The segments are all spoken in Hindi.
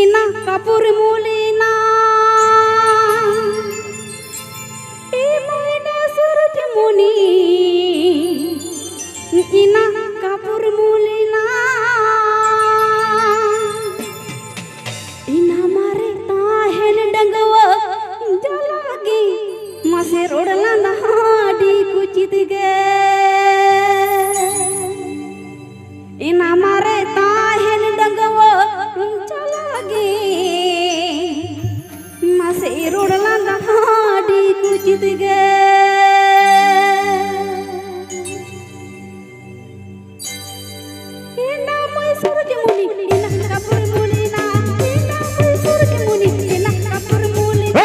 ina kapur mulina imoina surut muni ina kapur mulina ina mare tahen dangwa jalagi mase rodla nahadi kuchit ge ina mare tahen dangwa jalagi mase rodla nahadi kuchit ge ina mai surut muni ina kapur mulina ina mai surut muni ina kapur mulina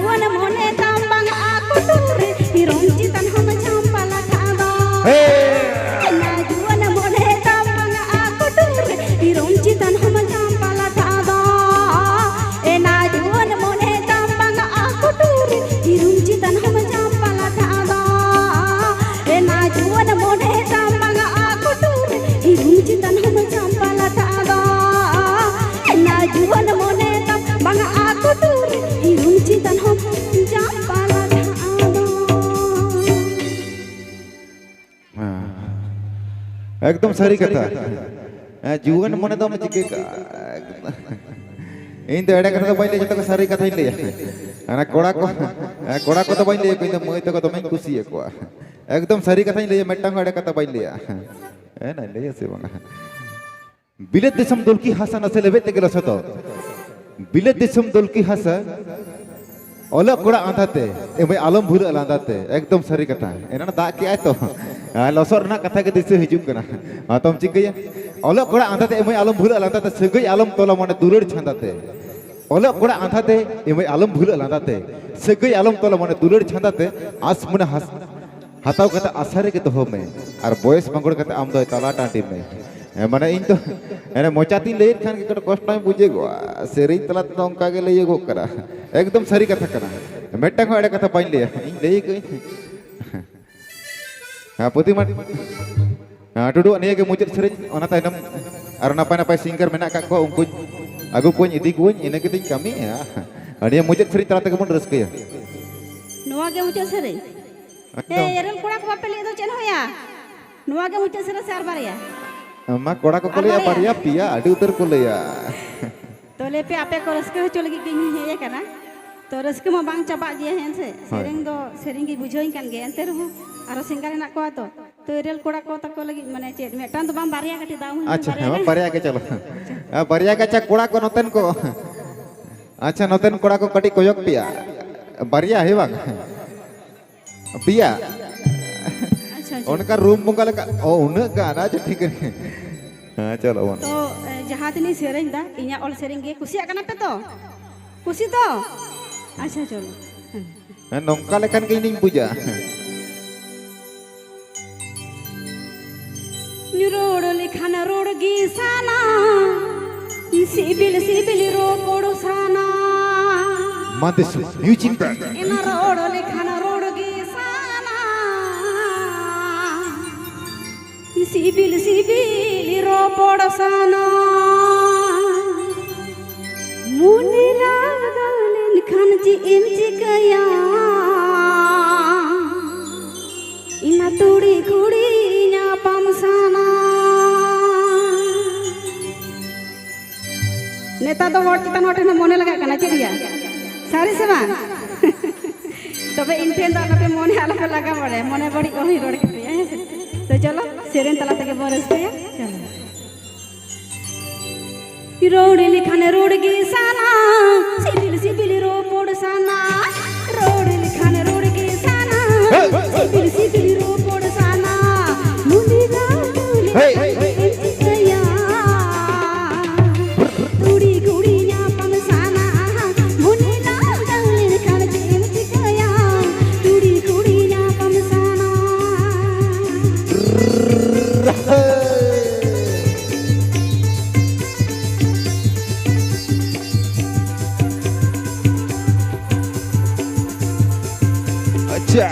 juan mone tambang aku turi irom citan ham champala kado na juan mone tambang aku turi irom citan ham champala kado na juan mone tambang aku turi irom citan ham champala kado na juan mone tambang aku turi irom citan ham champala kado na juan mone tambang aku turi irom citan ham champala kado. एकदम सारी कथा जुवन मन दम चिके इन तो एडा कथा तो बाइले जतो सारी कथा इन ले ana कोड़ा को तो बाइले को इन मई तो दमे खुशी है को एकदम सारी कथा इन ले मेटटांग एडा कथा बाइले ए ना ले से बंगा बिलेत दिसम दुलकी हासा नसे लेबे ते गेलो सतो बिलेत दिसम दुलकी हासा ओला कोड़ा आंधाते ए भाई आलम भूल आंधाते एकदम सारी कथा एना दा के आय तो लसर ना कथा के दिसे हिजुक कना तम चिकया ओला कोड़ा आंधाते ए भाई आलम भूल आंधाते सगई आलम तोला माने दुलड़ छंदाते ओला कोड़ा आंधाते ए भाई आलम भूल आंधाते सगई आलम तोला माने दुलड़ छंदाते आस मने हाताव कथा आसारे के तो हो में और बॉयस मंगड़ कथा आम दो ताला टाटी में माने इन तो एने मोचाती ले खान के कट कष्ट में बुझे गो सेरिन तला तो अंका के ले गो करा एकदम सारी कथा करा मेटा को एडा कथा पाइन ले इन ले गई हां पुती मा टुडु अने के मुचत सेरिन ओना ताइनम आर नापाय नापाय सिंगर मेना का को उनको आगु कोन इदी कोन इने के तिन कमी अने मुचत सेरिन तला तक मन रसके नोआ के मुचत सेरिन ए एरल कोड़ा को बापे ले दो चेन होया नोआ के मुचत सेरिन सार बारिया अम्मा कोड़ा को ले बारिया पिया आडी उतर को ले तो ले पे आपे को रसके चल लगी कि हे कना तो रसके मा बांग चाबा दिया हेन से सेरिंग दो सेरिंग की बुझोई कान गे एंते रहो आरो सिंगर ना को तो रेल कोड़ा को तक लगी माने चेत मेटान तो बाम बारिया कटी दाऊ अच्छा हम बारिया के चलो बारिया के चा कोड़ा को नतन को अच्छा नतन कोड़ा को कटी कोयक पिया बारिया है बांग पिया अच्छा उनका रूम मुंगा लगा ओ उन गाना जो ठीक है हां चलो वन तो जहां तनी सेरिंग दा इया ऑल सेरिंग गे खुशी आकना पे तो खुशी तो अच्छा चलो नौका लेकिन के नहीं पूजा रोड लिखान रोड गिसाना सिबिल सिबिल रो कोडसाना मादिस म्यूजिक ब्रांड इन रोड लिखान रोड गिसाना सिबिल सिबिल रो कोडसाना मुनि लागल खान जी इमची गया इना तुड़ी कुड़ी nya pamsana नेता तो वोट चितान वोट ना मोने लगा कना चलिया सारी से बा तबे इनटेन दा पे मोने आला पे लगा पड़े मोने बड़ी कोही रोड के तो चलो सेरेन तला तक बरस पे चलो रोड लिखाने रोड की साना सिबिल सिबिल रो पोड़ साना रोड लिखाने रोड की साना सिबिल सिबिल रो पोड़ साना मुनी गाली गया तुड़ी गुड़ी nya pamsana मुनी गाली खान जेम गया तुड़ी गुड़ी nya pamsana अच्छा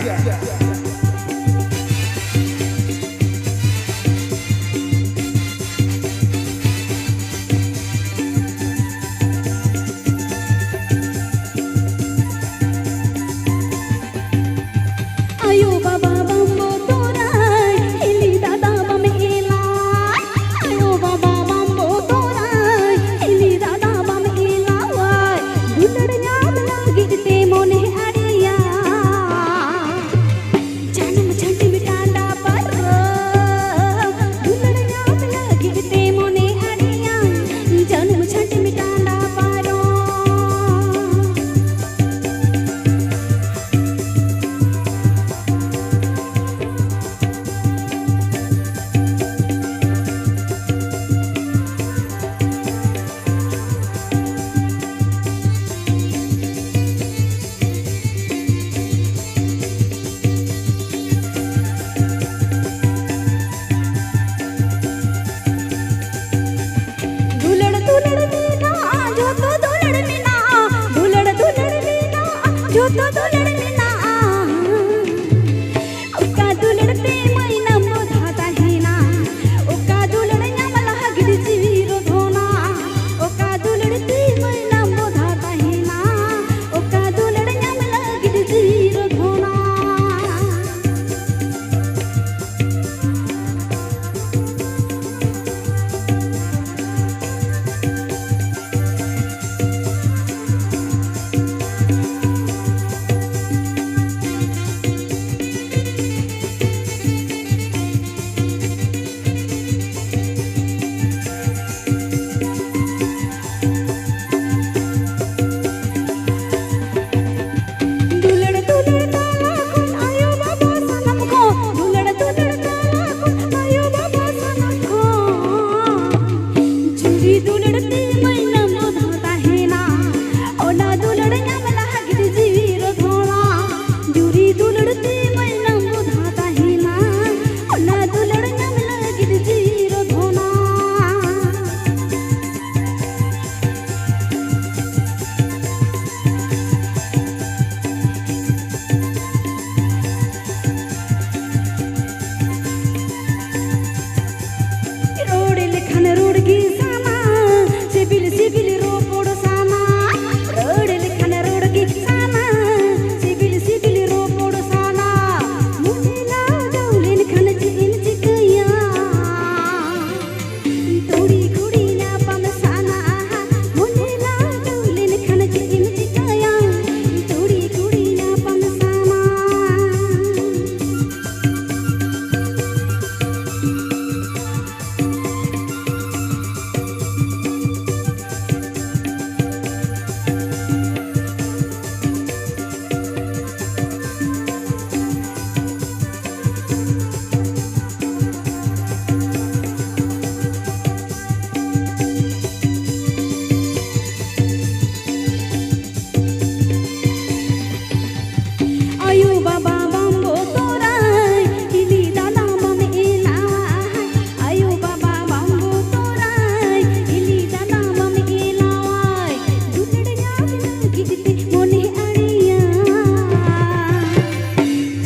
ayo baba bambo torai hili dada bam elai ayo baba bambo torai hili dada bam elai duladnya lagi te mone adiya दुलड़ लेना ओका दुलड़ते मैना मोधाता हेना ओका दुलड़ ᱧᱟᱢ ᱞᱟᱦᱟ ᱜᱤᱰᱤ ᱡᱤᱣᱤ ᱨᱚᱫᱷᱚᱱᱟ ओका दुलड़ते मैना मोधाता हेना ओका दुलड़ ᱧᱟᱢ ᱞᱟᱦᱟ ᱜᱤᱰᱤ ᱡᱤᱣᱤ रधोना दुलड़ दुलड़ ताला खुन आयो बाबा सनम को दुलड़ दुलड़ ताला खुन आयो बाबा सनम को जुरी दुलड़ते मैना मोधाता हेना ओना दुलड़ ᱧᱟᱢ ᱞᱟᱦᱟ ᱜᱤᱰᱤ ᱡᱤᱣᱤ रधोना जुरी दुलड़ते मैना मोधाता हेना ओना दुलड़ ᱧᱟᱢ ᱞᱟᱦᱟ ᱜᱤᱰᱤ ᱡᱤᱣᱤ रधोना रोड लेखन रोड की साना सिबिल सिबिल रो पोड़ साना रोड लेखन रोड की साना सिबिल सिबिल रो पोड़ साना मुझे ना जाऊलिन खन चिन चिकया तोड़ी कुड़ी ना पम साना मुझे ना जाऊलिन खन चिन चिकया तोड़ी कुड़ी ना पम साना आयु बाबा बम्बो तोराय हिली दादा मम एला आयु बाबा बम्बो तोराय हिली दादा मम एला दुलड़ ᱧᱟᱢ गिदते मोने अड़िया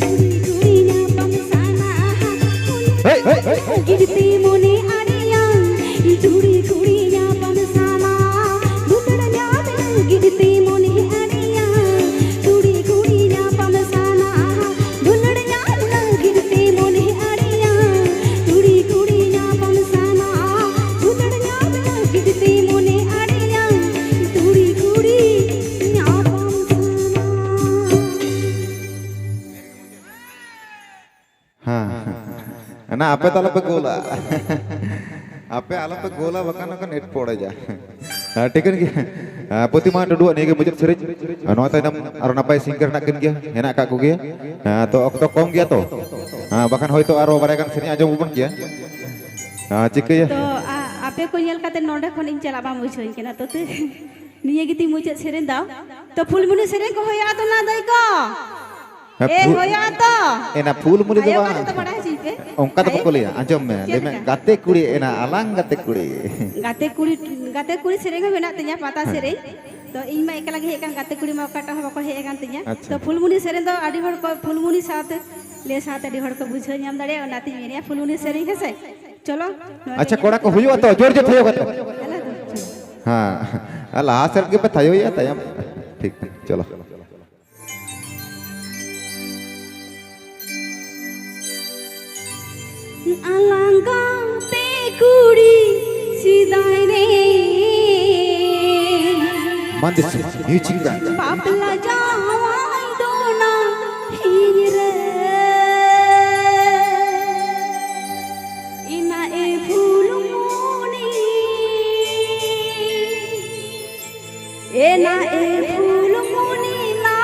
कुड़ी कुड़ी ᱧᱟᱯᱟᱢ साना गिदते मोने अड़िया कुड़ी कुड़ी ᱧᱟᱯᱟᱢ साना दुलड़ ᱧᱟᱢ गिदते मोने अड़िया कुड़ी कुड़ी ᱧᱟᱯᱟᱢ साना दुलड़ ᱧᱟᱢ गिदते मोने अड़िया कुड़ी कुड़ी ᱧᱟᱯᱟᱢ साना दुलड़ ᱧाम गिदते मोने अड़िया कुड़ी कुड़ी ᱧᱟᱯᱟᱢ साना हाँ ना आपे तो पे गोला आपे आलम पे गोला बकाना का नेट पड़े जा ठीक है प्रतिमा डुडु ने के मुझे सरी नवा तायनम आरो नापाय सिंगर ना किन गया हेना का को गया तो अक्तो कम गया तो बकान होयतो आरो बारागान सरी आजम बन गया चिकया तो आपे को नेल काते नोडे खन इन चला बा मुझोय केना तो निये गिती मुझे सेरेन दाव तो फुलमुनी सेरेन को होया तो ना दई को ए होया तो एना फूल मुली आयो दबा का तो बड़ा है पे उनका तो को लिया आजम में ले में गाते कुड़ी एना अलांग गाते कुड़ी गाते कुड़ी सेरेन हो ना तnya पाता सेरेन तो इन मा एकला गे हेकान गाते कुड़ी मा काटा हो को हे एकान तnya तो फुलमुनी सेरेन तो आडी हर को फुलमुनी साथ ले साथ आडी हर को बुझो ᱧᱟᱢ दाड़े नाती मेरिया फुलमुनी सेरेन है से चलो अच्छा कोड़ा को हुयो तो जोर जोर हुयो तो हां अला सर के बतायो या तयम ठीक चलो अलंगा ते कुड़ी सिदाय रे मंदिर म्यूजिक बैंड पापला जावाई दोना हीरे इना ए फूलमुनी एना ए फूलमुनी ना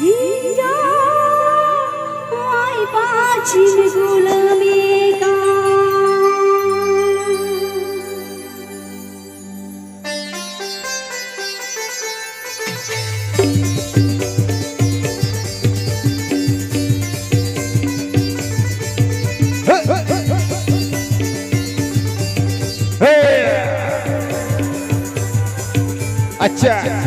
हिंजा आई पाछिन गुलामी का अच्छा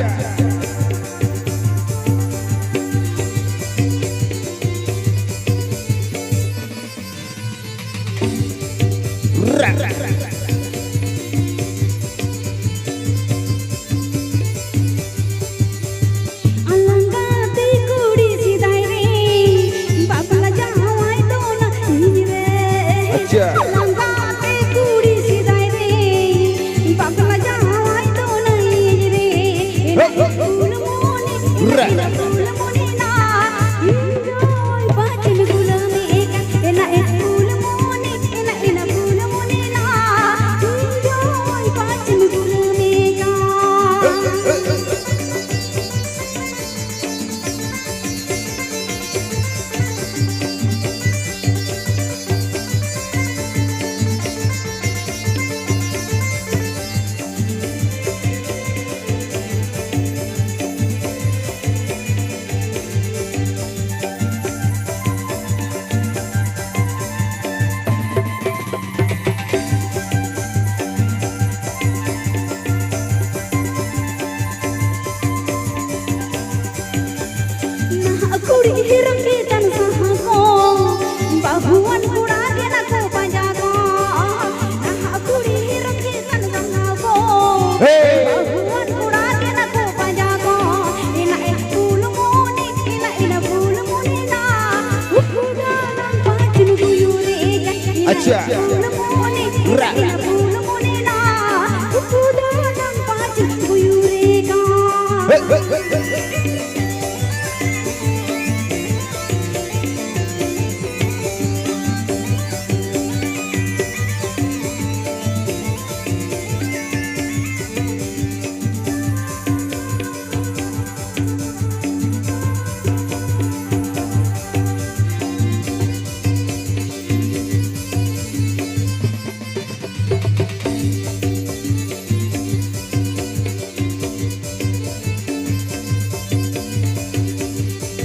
अच्छा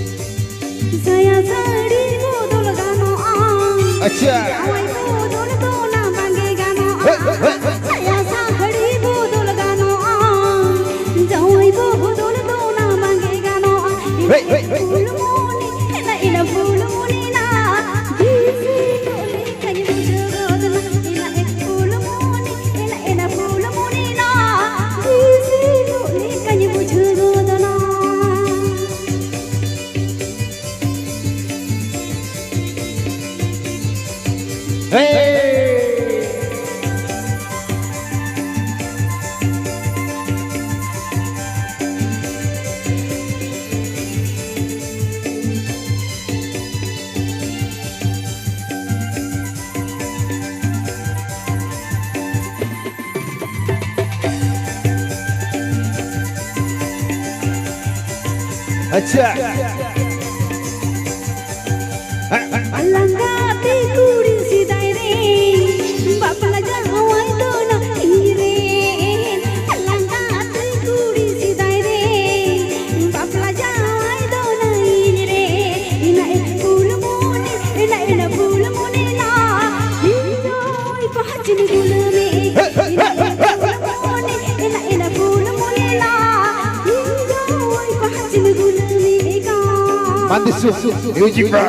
Music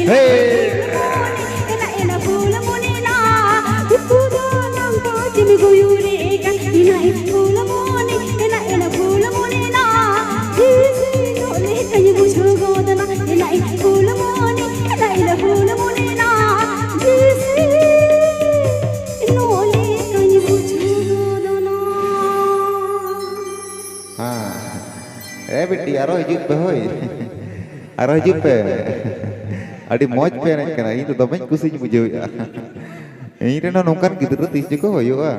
Hey! बेटी आरो हिजुब पे होय आरो हिजुब पे अड़ी मौज पे एनेज कना इन तो दमें कुसी बुझेया इन रे नोंकान गिद्रा तीस को होयुआ